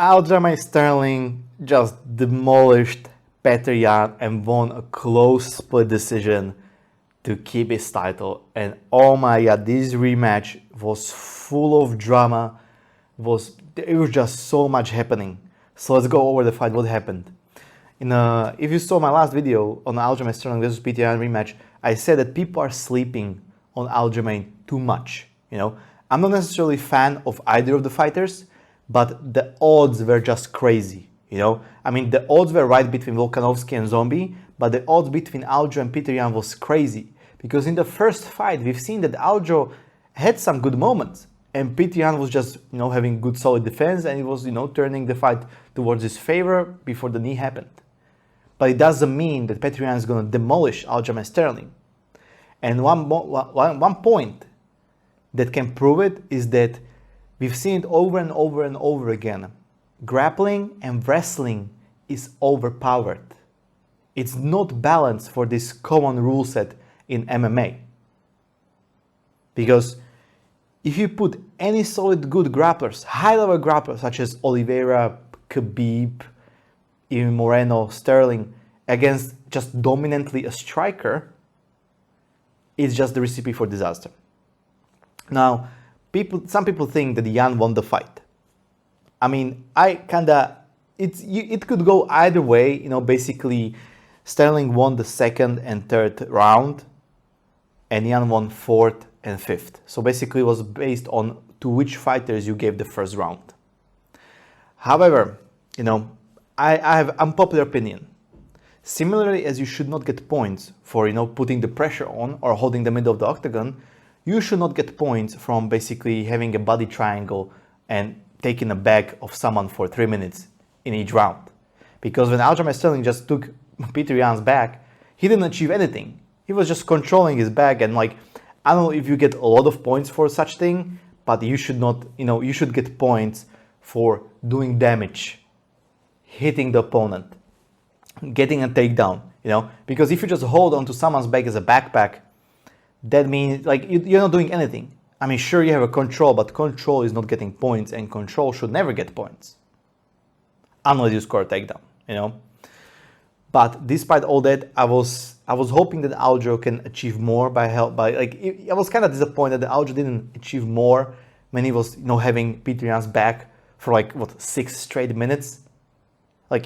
Aljamain Sterling just demolished Petr Yan and won a close split decision to keep his title. And oh my god, this rematch was full of drama. It was just so much happening. So let's go over the fight, what happened. If you saw my last video on Aljamain Sterling versus Petr Yan rematch, I said that people are sleeping on Aljamain too much. I'm not necessarily a fan of either of the fighters, but the odds were just crazy. I mean, the odds were right between Volkanovski and Zombie, but the odds between Aljo and Petr Yan was crazy. Because in the first fight, we've seen that Aljo had some good moments, and Petr Yan was just, having good solid defense, and he was, turning the fight towards his favor before the knee happened. But it doesn't mean that Petr Yan is going to demolish Aljamain Sterling. And one point that can prove it is that we've seen it over and over and over again. Grappling and wrestling is overpowered. It's not balanced for this common rule set in MMA. Because if you put any solid good grapplers, high-level grapplers such as Oliveira, Khabib, even Moreno, Sterling, against just dominantly a striker, it's just the recipe for disaster. Now, some people think that Yan won the fight. I mean, it could go either way. Basically, Sterling won the second and third round, and Yan won fourth and fifth. So basically, it was based on to which fighters you gave the first round. However, I have unpopular opinion. Similarly, as you should not get points for putting the pressure on or holding the middle of the octagon, you should not get points from basically having a body triangle and taking a bag of someone for 3 minutes in each round. Because when Aljamain Sterling just took Petr Yan's back, he didn't achieve anything. He was just controlling his bag, and I don't know if you get a lot of points for such thing, but you should not, you should get points for doing damage, hitting the opponent, getting a takedown, because if you just hold on to someone's back as a backpack, that means you're not doing anything. I mean, sure, you have a control, but control is not getting points, and control should never get points unless you score a takedown, But despite all that, I was hoping that Aljo can achieve more I was kind of disappointed that Aljo didn't achieve more when he was having Petr Yan's back for 6 straight minutes.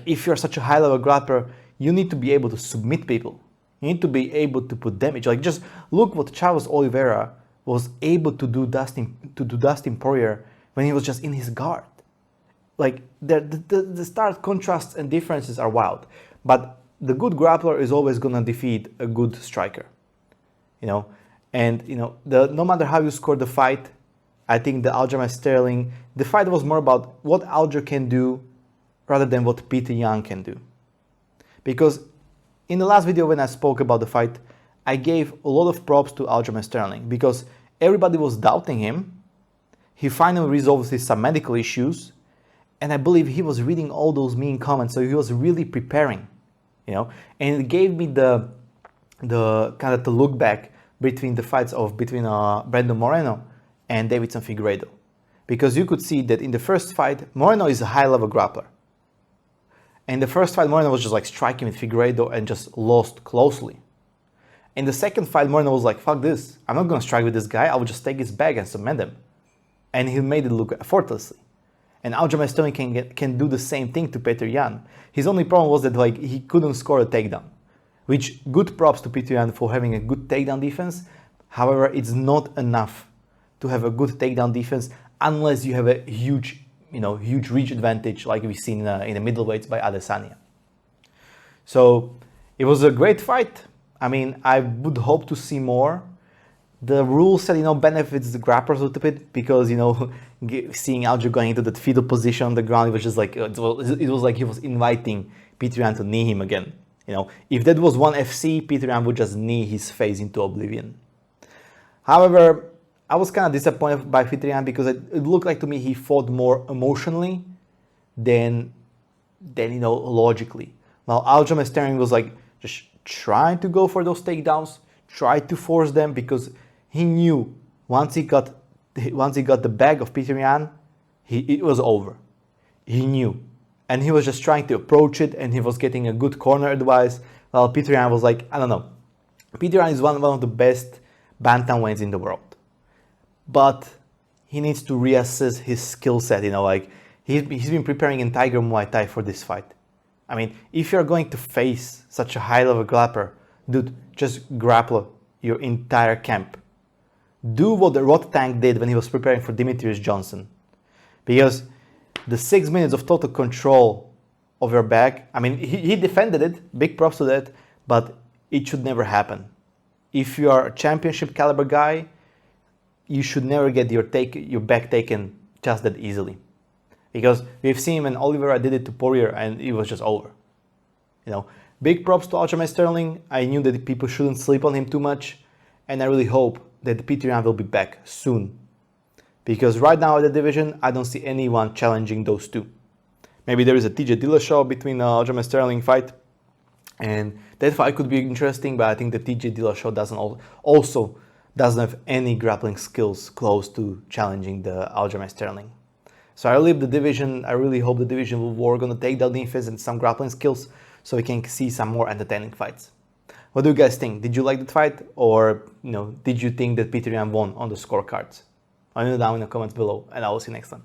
If you're such a high-level grappler, you need to be able to submit people. You need to be able to put damage. Just look what Charles Oliveira was able to do Dustin Poirier when he was just in his guard. The stark contrasts and differences are wild. But the good grappler is always going to defeat a good striker. No matter how you score the fight, I think the Aljamain Sterling, the fight was more about what Aljo can do rather than what Petr Yan can do. Because in the last video when I spoke about the fight, I gave a lot of props to Aljamain Sterling because everybody was doubting him. He finally resolved some medical issues, and I believe he was reading all those mean comments, so he was really preparing, and it gave me the kind of the look back between the fights between Brandon Moreno and Davidson Figueiredo, because you could see that in the first fight, Moreno is a high-level grappler. In the first fight, Moreno was just striking with Figueiredo and just lost closely. In the second fight, Moreno was like, fuck this, I'm not going to strike with this guy, I will just take his bag and submit him. And he made it look effortlessly. And Aljamain Sterling can do the same thing to Petr Yan. His only problem was that he couldn't score a takedown. Which, good props to Petr Yan for having a good takedown defense. However, it's not enough to have a good takedown defense unless you have a huge reach advantage like we've seen in the middleweights by Adesanya. So it was a great fight. I mean, I would hope to see more. The rule set, benefits the grapplers a little bit because, seeing Aljo going into that fetal position on the ground, it was just it was like he was inviting Petr Yan to knee him again. If that was ONE FC, Petr Yan would just knee his face into oblivion. However, I was kind of disappointed by Petr Yan because it looked like to me he fought more emotionally than logically. While Aljamain Sterling was just trying to go for those takedowns, tried to force them because he knew once he got the bag of Petr Yan, it was over. he knew. And he was just trying to approach it, and he was getting a good corner advice. Well, Peter Yan was like, I don't know. Peter Yan is one of the best bantamweights in the world. But he needs to reassess his skill set, like he's been preparing in Tiger Muay Thai for this fight. I mean, if you're going to face such a high-level grappler, dude, just grapple your entire camp. Do what the Rot Tank did when he was preparing for Demetrius Johnson. Because the 6 minutes of total control of your back, I mean, he defended it, big props to that, but it should never happen. If you are a championship caliber guy, you should never get your back taken just that easily. Because we've seen when Oliveira did it to Poirier and it was just over. Big props to Aljamain Sterling. I knew that people shouldn't sleep on him too much, and I really hope that Peter Yan will be back soon. Because right now at the division, I don't see anyone challenging those two. Maybe there is a TJ Dillashaw between Aljamain Sterling fight, and that fight could be interesting, but I think that TJ Dillashaw doesn't have any grappling skills close to challenging the Aljamain Sterling. So I really hope the division will work on the takedown defense and some grappling skills so we can see some more entertaining fights. What do you guys think? Did you like that fight, or did you think that Peter Yan won on the scorecards? Let me know down in the comments below, and I will see you next time.